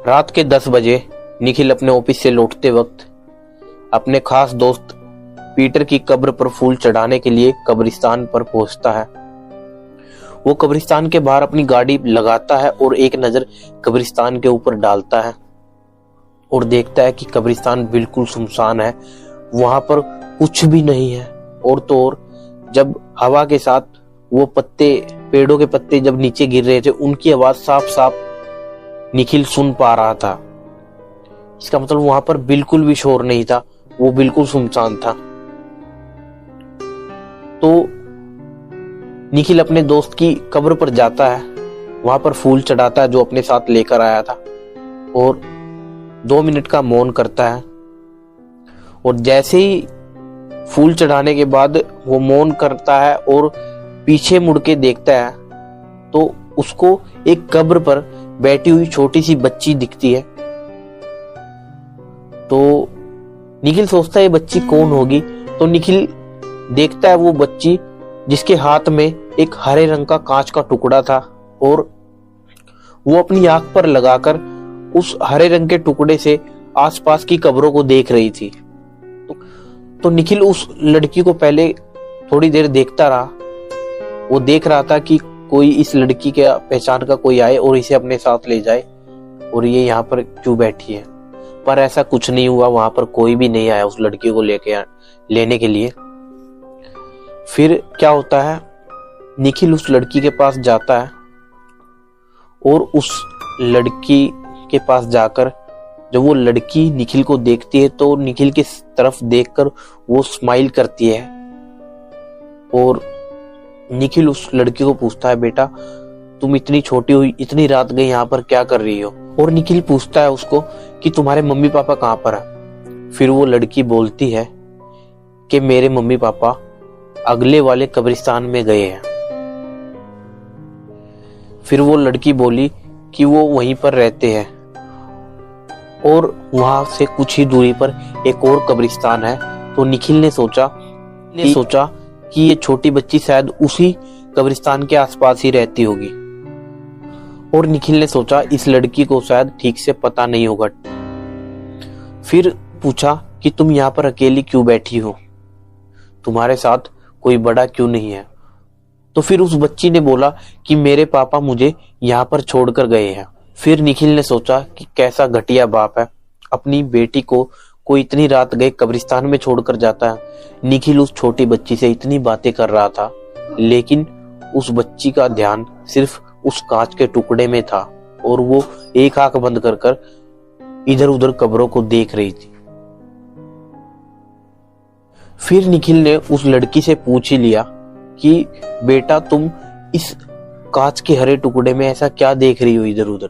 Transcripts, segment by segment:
रात के 10 बजे निखिल अपने ऑफिस से लौटते वक्त अपने खास दोस्त पीटर की कब्र पर फूल चढ़ाने के लिए कब्रिस्तान पर पहुंचता है। वो कब्रिस्तान के बाहर अपनी गाड़ी लगाता है और एक नजर कब्रिस्तान के ऊपर डालता है और देखता है कि कब्रिस्तान बिल्कुल सुनसान है, वहां पर कुछ भी नहीं है। और तो और जब हवा के साथ वो पेड़ों के पत्ते जब नीचे गिर रहे थे, उनकी आवाज साफ साफ निखिल सुन पा रहा था। इसका मतलब वहां पर बिल्कुल भी शोर नहीं था, वो बिल्कुल सुनसान था। तो निखिल अपने दोस्त की कब्र पर जाता है, वहां पर फूल चढ़ाता है जो अपने साथ लेकर आया था और 2 मिनट का मौन करता है। और जैसे ही फूल चढ़ाने के बाद वो मौन करता है और पीछे मुड़ के देखता है तो उसको एक कब्र पर बैठी हुई छोटी सी बच्ची दिखती है। तो निखिल सोचता है ये बच्ची कौन होगी। तो निखिल देखता है वो बच्ची जिसके हाथ में एक हरे रंग का कांच का टुकड़ा था और वो अपनी आंख पर लगाकर उस हरे रंग के टुकड़े से आसपास की कब्रों को देख रही थी। तो निखिल उस लड़की को पहले थोड़ी देर देखता रहा। वो देख रहा था कि कोई इस लड़की के पहचान का कोई आए और इसे अपने साथ ले जाए और ये यहाँ पर क्यों बैठी है। पर ऐसा कुछ नहीं हुआ, वहां पर कोई भी नहीं आया उस लड़की को लेने के लिए। फिर क्या होता है, निखिल उस लड़की के पास जाता है और उस लड़की के पास जाकर जब वो लड़की निखिल को देखती है तो निखिल की तरफ देखकर वो स्माइल करती है और निखिल उस लड़की को पूछता है, बेटा तुम इतनी छोटी हुई, इतनी रात गई, यहाँ पर क्या कर रही हो। और निखिल पूछता है उसको कि तुम्हारे मम्मी पापा कहाँ पर है। फिर वो लड़की बोलती है कि मेरे मम्मी पापा अगले वाले कब्रिस्तान में गए हैं। फिर वो लड़की बोली कि वो वहीं पर रहते हैं और वहां से कुछ ही दूरी पर एक और कब्रिस्तान है। तो निखिल ने सोचा कि ये छोटी बच्ची शायद उसी कब्रिस्तान के आसपास ही रहती होगी और निखिल ने सोचा इस लड़की को शायद ठीक से पता नहीं होगा। फिर पूछा कि तुम यहाँ पर अकेली क्यों बैठी हो, तुम्हारे साथ कोई बड़ा क्यों नहीं है। तो फिर उस बच्ची ने बोला कि मेरे पापा मुझे यहाँ पर छोड़कर गए हैं। फिर निखिल ने सोचा कि कैसा घटिया बाप है, अपनी बेटी को कोई इतनी रात गए कब्रिस्तान में छोड़कर जाता है। निखिल उस छोटी बच्ची से इतनी बातें कर रहा था लेकिन उस बच्ची का ध्यान सिर्फ उस कांच के टुकड़े में था और वो एक आंख बंद कर इधर उधर कब्रों को देख रही थी। फिर निखिल ने उस लड़की से पूछ ही लिया कि बेटा तुम इस कांच के हरे टुकड़े में ऐसा क्या देख रही हो इधर उधर।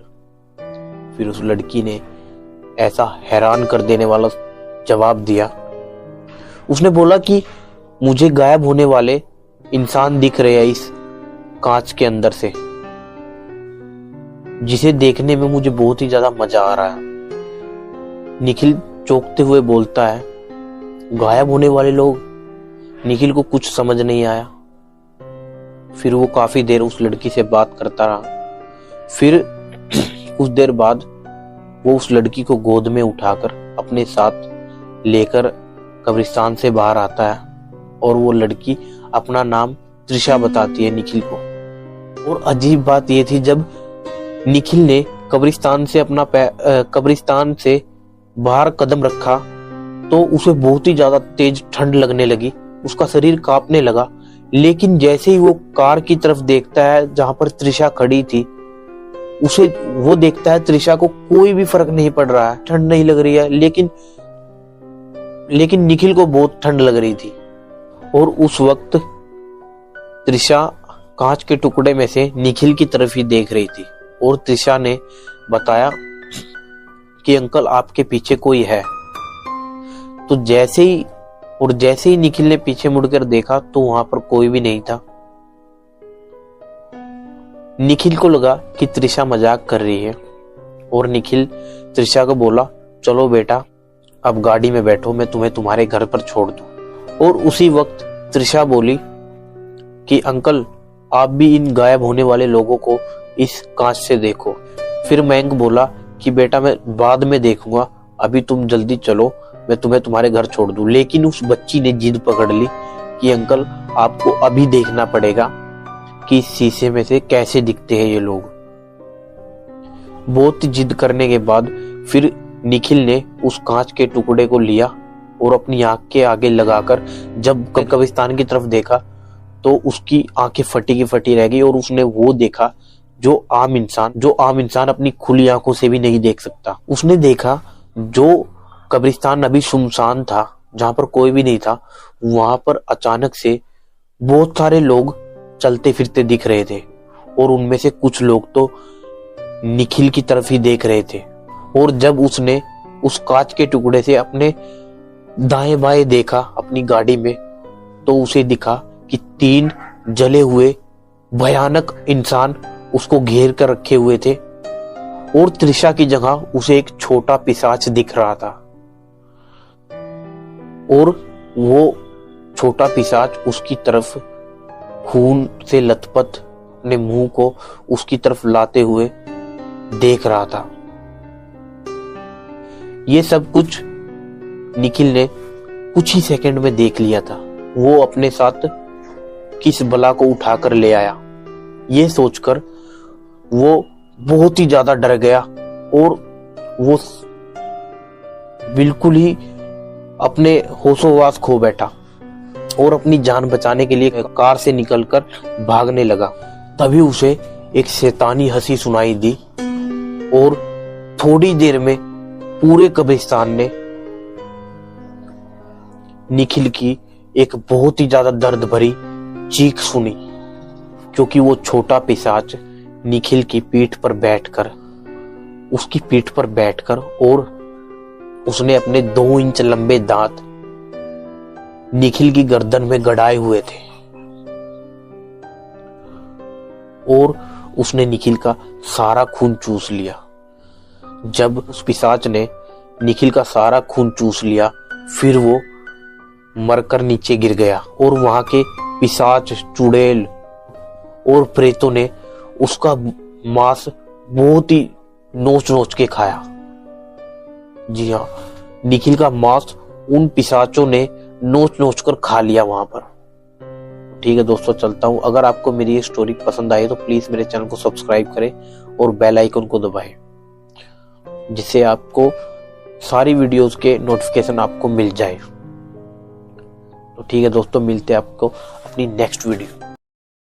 फिर उस लड़की ने ऐसा हैरान कर देने वाला जवाब दिया। उसने बोला कि मुझे गायब होने वाले इंसान दिख रहे हैं इस कांच के अंदर से, जिसे देखने में मुझे बहुत ही ज्यादा मजा आ रहा है। निखिल चौंकते हुए बोलता है, गायब होने वाले लोग। निखिल को कुछ समझ नहीं आया। फिर वो काफी देर उस लड़की से बात करता रहा। फिर कुछ देर बाद वो उस लड़की को गोद में उठाकर अपने साथ लेकर कब्रिस्तान से बाहर आता है और वो लड़की अपना नाम त्रिशा बताती है निखिल को। और अजीब बात ये थी, जब निखिल ने कब्रिस्तान से बाहर कदम रखा तो उसे बहुत ही ज्यादा तेज ठंड लगने लगी, उसका शरीर कांपने लगा। लेकिन जैसे ही वो कार की तरफ देखता है जहां पर त्रिशा खड़ी थी, उसे वो देखता है त्रिशा को कोई भी फर्क नहीं पड़ रहा है, ठंड नहीं लग रही है। लेकिन निखिल को बहुत ठंड लग रही थी। और उस वक्त त्रिशा कांच के टुकड़े में से निखिल की तरफ ही देख रही थी और त्रिशा ने बताया कि अंकल आपके पीछे कोई है। तो जैसे ही निखिल ने पीछे मुड़कर देखा तो वहां पर कोई भी नहीं था। निखिल को लगा कि त्रिशा मजाक कर रही है और निखिल त्रिशा को बोला, चलो बेटा अब गाड़ी में बैठो, मैं तुम्हें तुम्हारे घर पर छोड़ दूं। और उसी वक्त त्रिशा बोली कि अंकल आप भी इन गायब होने वाले लोगों को इस कांच से देखो। फिर मयंक बोला कि बेटा मैं बाद में देखूंगा, अभी तुम जल्दी चलो, मैं तुम्हें तुम्हारे घर छोड़ दूं। लेकिन उस बच्ची ने जिद पकड़ ली कि अंकल आपको अभी देखना पड़ेगा कि इस शीशे में से कैसे दिखते हैं ये लोग। बहुत जिद करने के बाद फिर निखिल ने उस कांच के टुकड़े को लिया और अपनी आंख के आगे लगाकर जब कब्रिस्तान की तरफ देखा तो उसकी आंखें फटी की फटी रह गई और उसने वो देखा जो आम इंसान अपनी खुली आंखों से भी नहीं देख सकता। उसने देखा जो कब्रिस्तान अभी सुनसान था, जहां पर कोई भी नहीं था, वहां पर अचानक से बहुत सारे लोग चलते फिरते दिख रहे थे और उनमें से कुछ लोग तो निखिल की तरफ ही देख रहे थे। और जब उसने उस कांच के टुकड़े से अपने दाएं बाएं देखा अपनी गाड़ी में, तो उसे दिखा कि 3 जले हुए भयानक इंसान उसको घेर कर रखे हुए थे और त्रिशा की जगह उसे एक छोटा पिशाच दिख रहा था। और वो छोटा पिशाच उसकी तरफ खून से लथपथ अपने मुंह को उसकी तरफ लाते हुए देख रहा था। ये सब कुछ निखिल ने कुछ ही सेकंड में देख लिया था। वो अपने साथ किस बला को उठाकर ले आया, ये सोचकर वो बहुत ही ज्यादा डर गया और वो बिल्कुल ही अपने होशोवास खो बैठा और अपनी जान बचाने के लिए कार से निकलकर भागने लगा। तभी उसे एक शैतानी हंसी सुनाई दी और थोड़ी देर में पूरे कब्रिस्तान ने निखिल की एक बहुत ही ज्यादा दर्द भरी चीख सुनी, क्योंकि वो छोटा पिशाच निखिल की पीठ पर बैठकर और उसने अपने 2 इंच लंबे दांत निखिल की गर्दन में गड़ाए हुए थे और उसने निखिल का सारा खून चूस लिया। जब उस पिशाच ने निखिल का सारा खून चूस लिया, फिर वो मरकर नीचे गिर गया और वहां के पिशाच, चुड़ैल और प्रेतों ने उसका मांस बहुत ही नोच नोच के खाया। जी हाँ, निखिल का मांस उन पिशाचों ने नोच नोच कर खा लिया वहां पर। ठीक है दोस्तों, चलता हूं। अगर आपको मेरी ये स्टोरी पसंद आई तो प्लीज मेरे चैनल को सब्सक्राइब करें और बेल आइकन को दबाएं, जिससे आपको सारी वीडियोस के नोटिफिकेशन आपको मिल जाए। तो ठीक है दोस्तों, मिलते हैं आपको अपनी नेक्स्ट वीडियो।